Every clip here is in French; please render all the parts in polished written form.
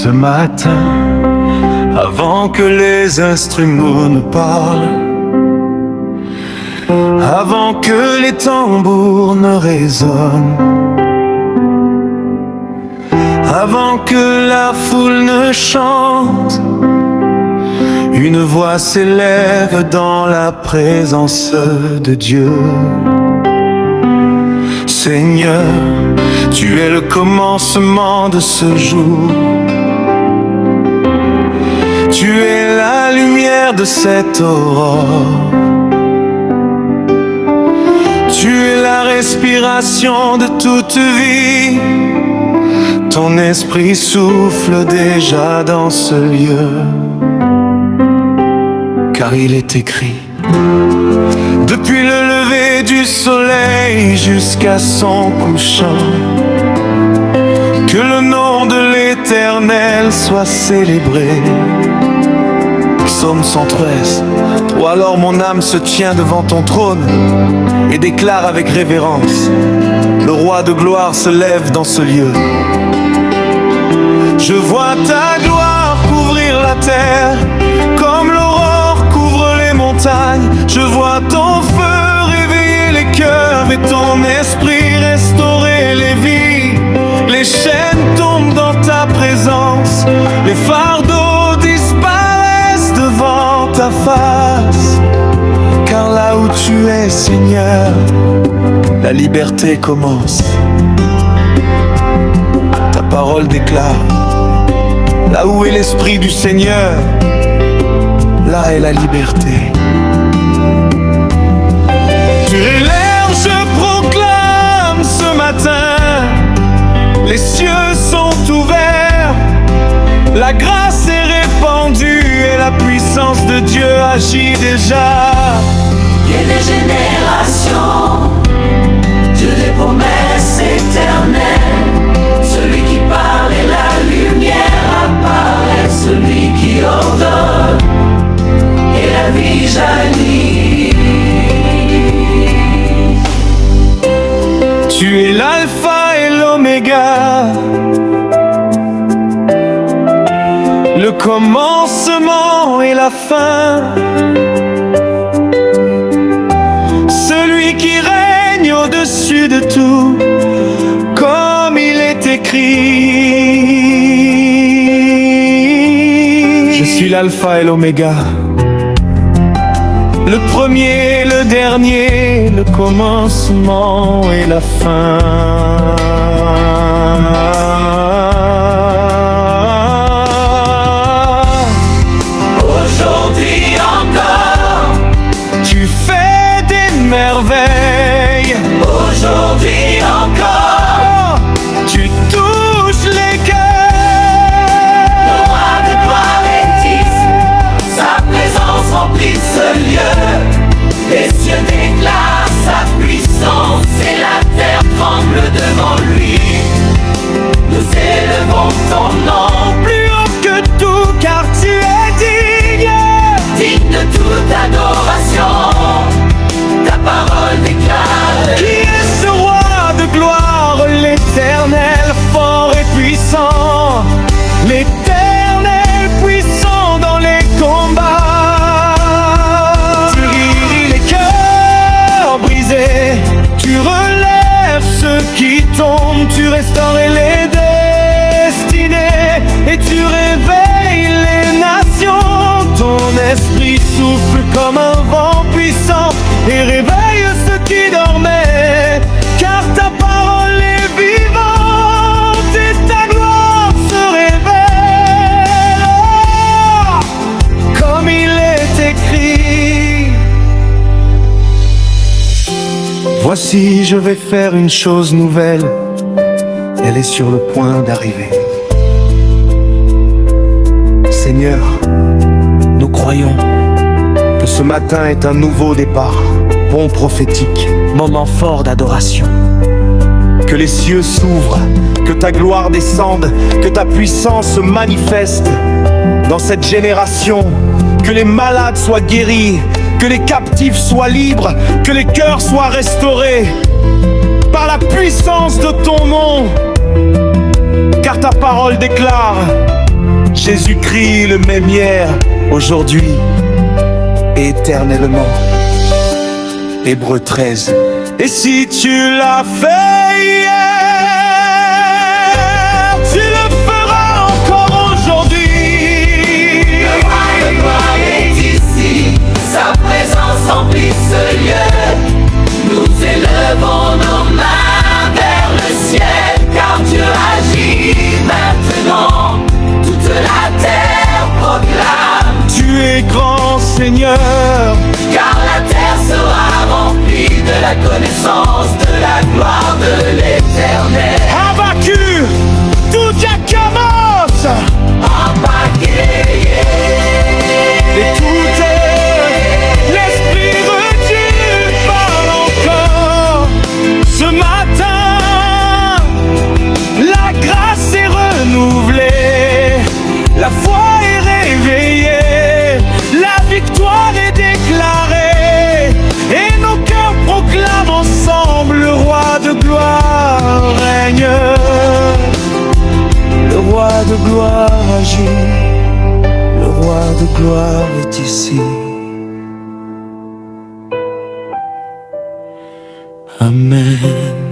Ce matin, avant que les instruments ne parlent, avant que les tambours ne résonnent, avant que la foule ne chante, une voix s'élève dans la présence de Dieu. Seigneur, tu es le commencement de ce jour. Tu es la lumière de cette aurore. Tu es la respiration de toute vie. Ton esprit souffle déjà dans ce lieu. Car il est écrit, depuis le lever du soleil jusqu'à son couchant, que le nom de l'Éternel soit célébré. Psaume 113. Toi alors mon âme se tient devant ton trône et déclare avec révérence, le roi de gloire se lève dans ce lieu. Je vois ta gloire couvrir la terre, comme l'aurore couvre les montagnes. Je vois ton feu réveiller les cœurs et ton esprit restaurer les vies. Les chaînes tombent dans ta présence, les fardeaux disparaissent devant ta face. Car là où tu es, Seigneur, la liberté commence. Ta parole déclare, là où est l'Esprit du Seigneur, là est la liberté. Tu es l'air, je proclame ce matin. Les cieux sont ouverts, la grâce est répandue et la puissance de Dieu agit déjà. Et les générations, Dieu des promesses éternelles, celui qui parle et la lumière apparaît, celui qui ordonne et la vie jaillit. Tu es l'alpha et l'oméga, le commencement et la fin, celui qui règne au-dessus de tout, comme il est écrit. Je suis l'alpha et l'oméga, le premier, le dernier, le commencement et la fin. Aujourd'hui encore, tu fais des merveilles. aujourd'hui encore, Tu touches les cœurs. le roi de gloire est ici, sa présence remplit ce lieu. Les cieux déclarent sa puissance et la terre tremble devant lui. Nous élevons ton nom, Plus haut que tout, car tu es digne. digne de toute adoration. Ta parole déclare Qui est ce roi de gloire, l'Éternel fort et puissant, l'Éternel puissant dans les combats. Tu guéris les cœurs brisés, tu relèves ceux qui tombent, tu restaures les destinées et tu réveilles les nations. Ton esprit souffle comme un vent puissant et réveille ceux qui dormaient, car ta parole est vivante et ta gloire se révèle. Oh, comme il est écrit. Voici, je vais faire une chose nouvelle, elle est sur le point d'arriver. Seigneur, nous croyons que ce matin est un nouveau départ, pont prophétique, moment fort d'adoration. Que les cieux s'ouvrent, que ta gloire descende, que ta puissance se manifeste dans cette génération. Que les malades soient guéris, que les captifs soient libres, que les cœurs soient restaurés par la puissance de ton nom. Car ta parole déclare, Jésus-Christ le même hier, aujourd'hui, et éternellement. Hébreux 13. Et si tu l'as fait hier, tu le feras encore aujourd'hui. Le roi de gloire est ici, sa présence remplit ce lieu. Nous élevons nos mains vers le ciel, car Dieu agit maintenant. Toute la terre proclame. Tu es grand Seigneur, Car la terre sera remplie de la connaissance de la gloire de l'Éternel. Abacu, tout commence. Abacué. Et tout l'Esprit de Dieu parle encore. Ce matin, la grâce est renouvelée, la foi est réveillée, la victoire est déclarée, et nos cœurs proclament ensemble le roi de gloire règne. Le roi de gloire agit, le roi de gloire est ici. Amen.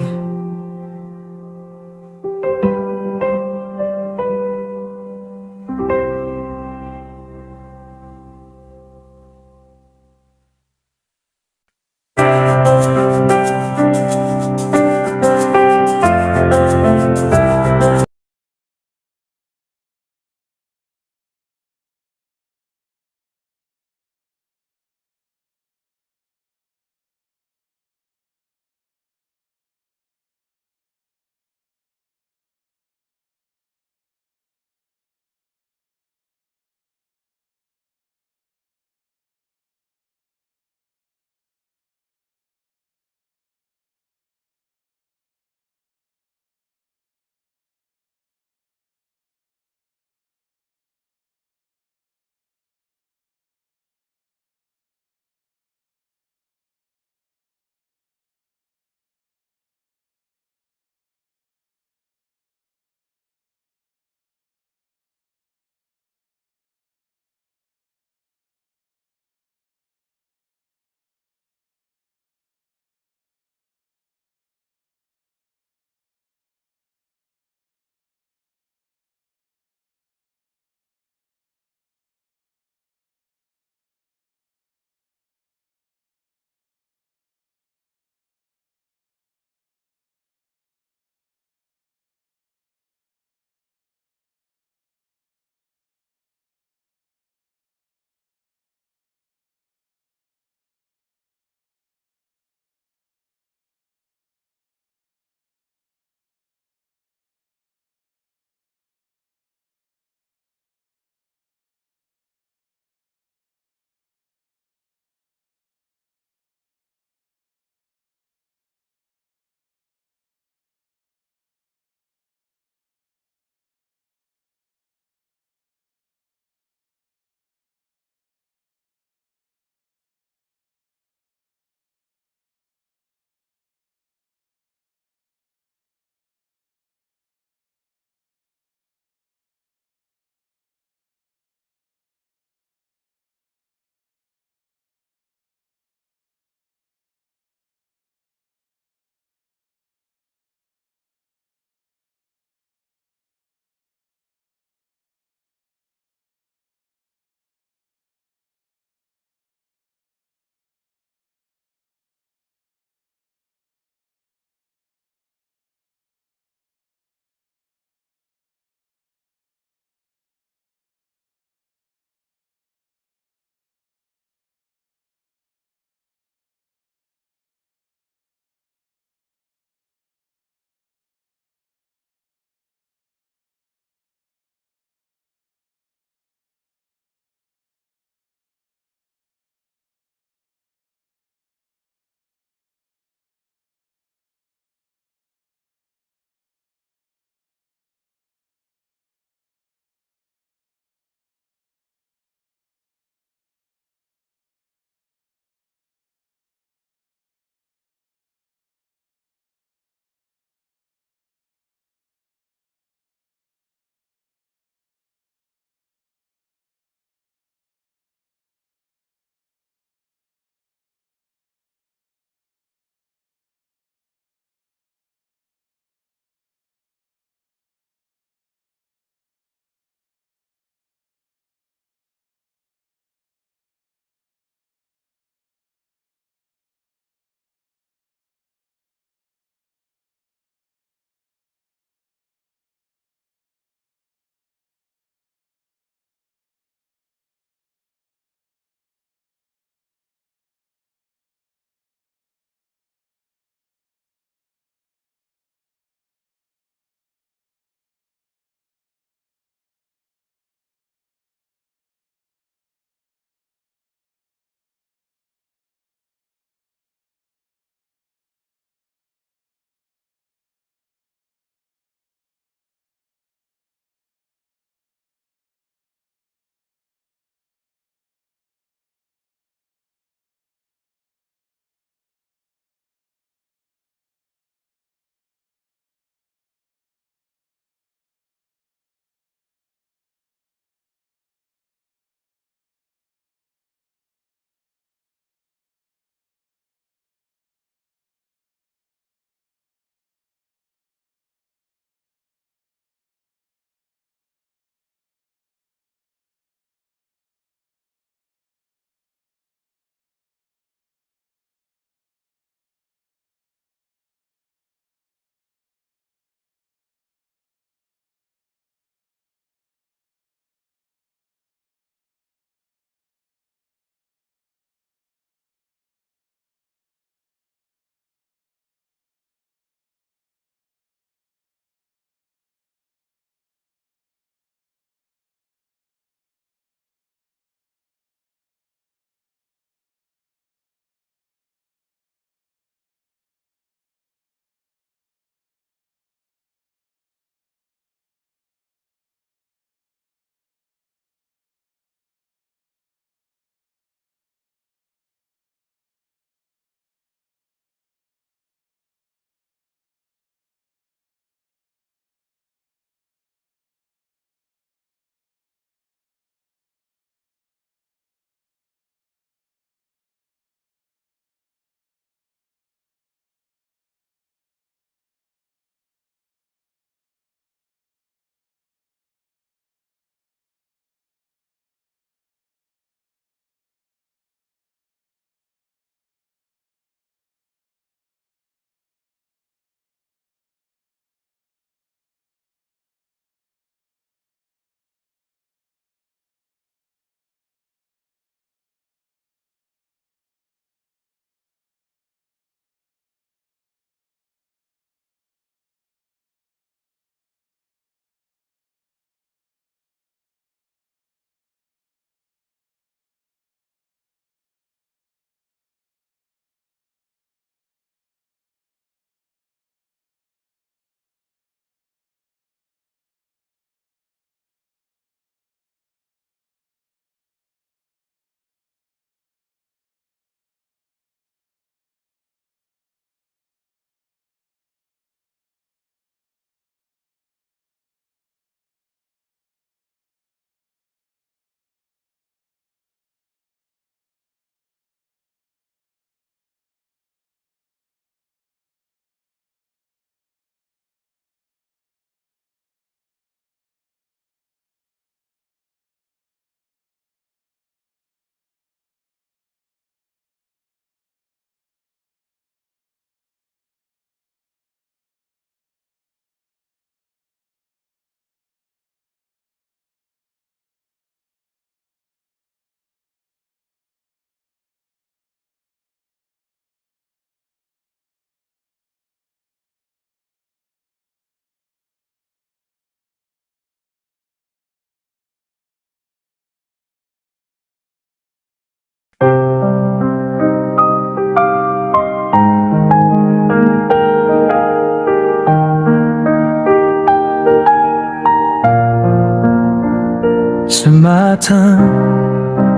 matin,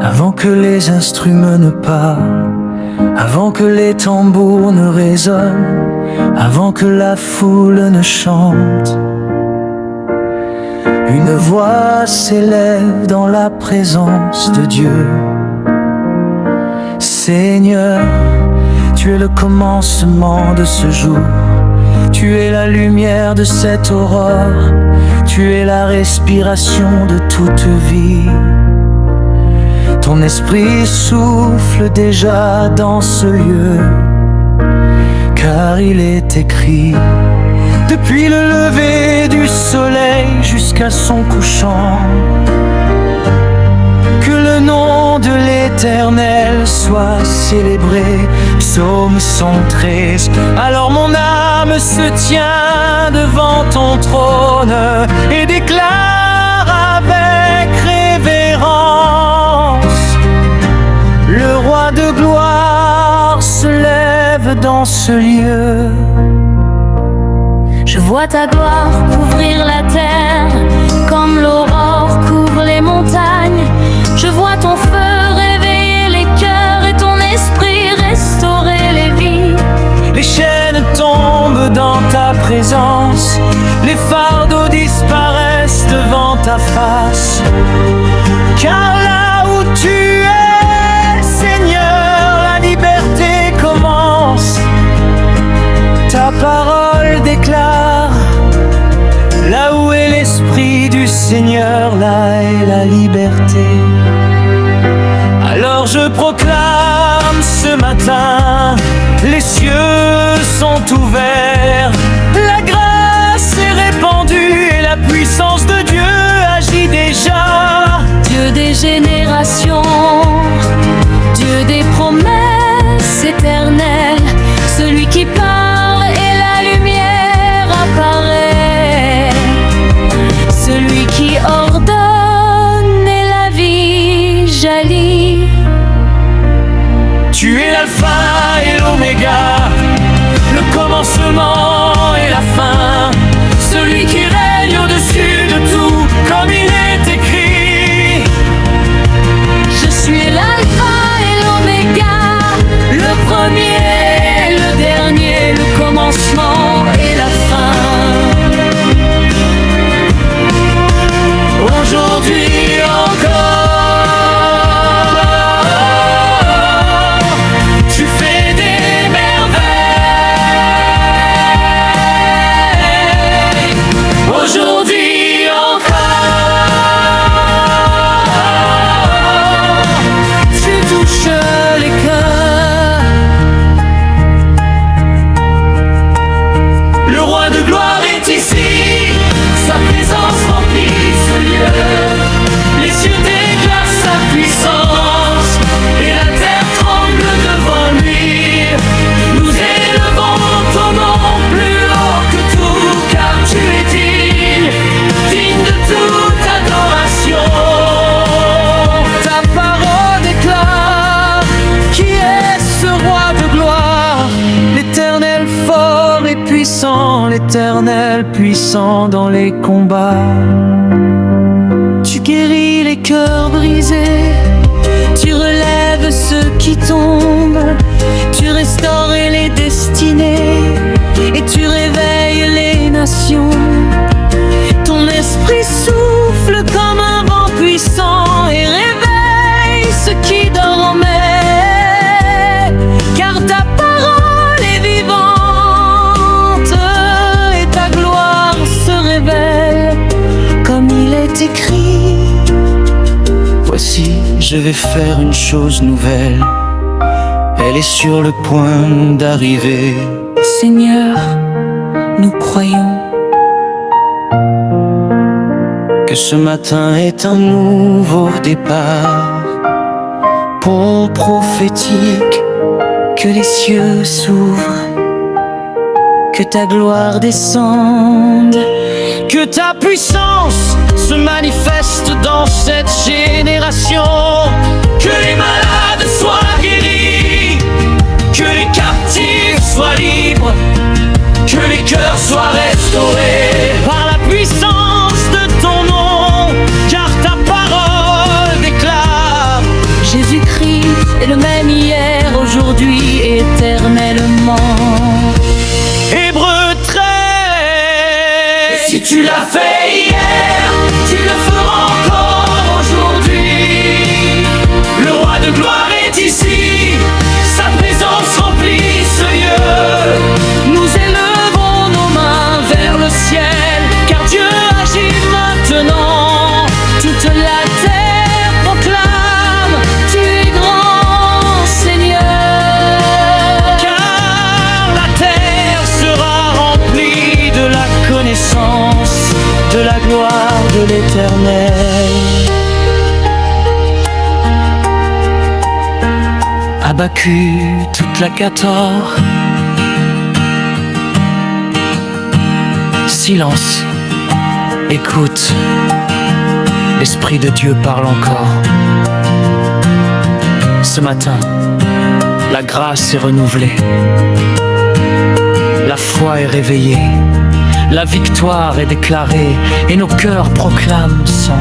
avant que les instruments ne parlent, avant que les tambours ne résonnent, avant que la foule ne chante, une voix s'élève dans la présence de Dieu. Seigneur, tu es le commencement de ce jour, tu es la lumière de cette aurore, tu es la respiration de toute vie. Ton esprit souffle déjà dans ce lieu, car il est écrit, depuis le lever du soleil jusqu'à son couchant, que le nom de l'Éternel soit célébré. Psaume 113. Alors mon âme se tient devant ton trône et déclare avec révérence, le roi de gloire se lève dans ce lieu. Je vois ta gloire couvrir la terre, comme l'aurore couvre les montagnes. Je vois ton feu réveiller les cœurs et ton esprit restaurer les vies. Les chaînes tombent dans ta présence, les fardeaux disparaissent devant ta face. Car là où tu es, Seigneur, la liberté commence. Ta parole déclare, là où est l'Esprit du Seigneur, là est la liberté. Alors je proclame ce matin, les cieux sont ouverts, la grâce est répandue et la puissance de Dieu agit déjà. Dieu des générations, Dieu des promesses éternelles, celui qui parle et la lumière apparaît, celui qui ordonne et la vie jaillit. Tu es l'alpha et l'oméga, le commencement et la fin, celui qui règne au-dessus de tout, comme il est écrit. Je suis l'alpha et l'oméga, le premier et le dernier, le commencement et la fin. Aujourd'hui encore, tu fais des merveilles. Aujourd'hui encore, tu touches les cœurs. Le roi de gloire est ici, sa présence remplit ce lieu. Les cieux déclarent sa puissance et la terre tremble devant lui. Nous élevons ton nom plus haut que tout, car tu es digne, digne de toute adoration. Ta parole déclare, qui est ce roi de gloire? L'Éternel fort et puissant, l'Éternel puissant dans les combats. Tu guéris les cœurs brisés, tu relèves ceux qui tombent, tu restaures les destinées et tu réveilles les nations. Ton esprit souffle comme un vent puissant et réveille ceux qui dormaient, car ta parole est vivante et ta gloire se révèle, comme il est écrit. Voici, je vais faire une chose nouvelle, elle est sur le point d'arriver. Seigneur, nous croyons que ce matin est un nouveau départ, pont prophétique, que les cieux s'ouvrent, que ta gloire descende, que ta puissance se manifeste dans cette génération, que les malades soient guéris, que les captifs soient libres, que les cœurs soient restaurés par la puissance de ton nom, car ta parole Tu l'as fait hier, tu le feras encore aujourd'hui. Le roi de gloire est ici, sa présence remplit ce lieu. Nous élevons nos mains vers le ciel, car Dieu agit maintenant. Toute la terre proclame, tu es grand Seigneur. Car la terre sera remplie de la connaissance de la gloire de l'Éternel. Habacuc, toute la 14. Silence, écoute, l'Esprit de Dieu parle encore. Ce matin, la grâce est renouvelée, la foi est réveillée, la victoire est déclarée et nos cœurs proclament son.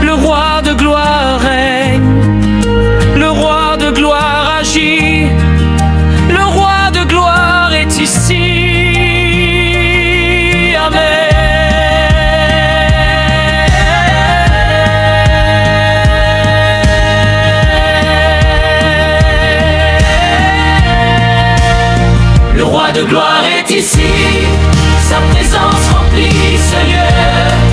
Le roi de gloire règne, le roi de gloire agit, le roi de gloire est ici. Amen. Le roi de gloire est ici, sa présence remplit ce lieu.